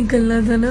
निकलना था ना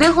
देखो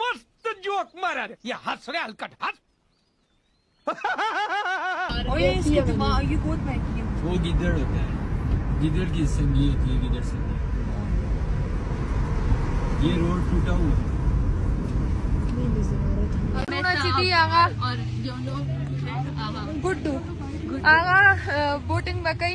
मस्त जोक मारा रे ये हंस रहे हलकट हंस वो गिद्दड़ होता है गिद्दड़ की संगीत ये गिद्दड़ संगीत ये रोड टूटा हुआ है और जो लोग गुड्डू आगा बोटिंग बकई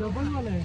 डबल वाला है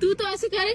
तू तो ऐसे कह रहे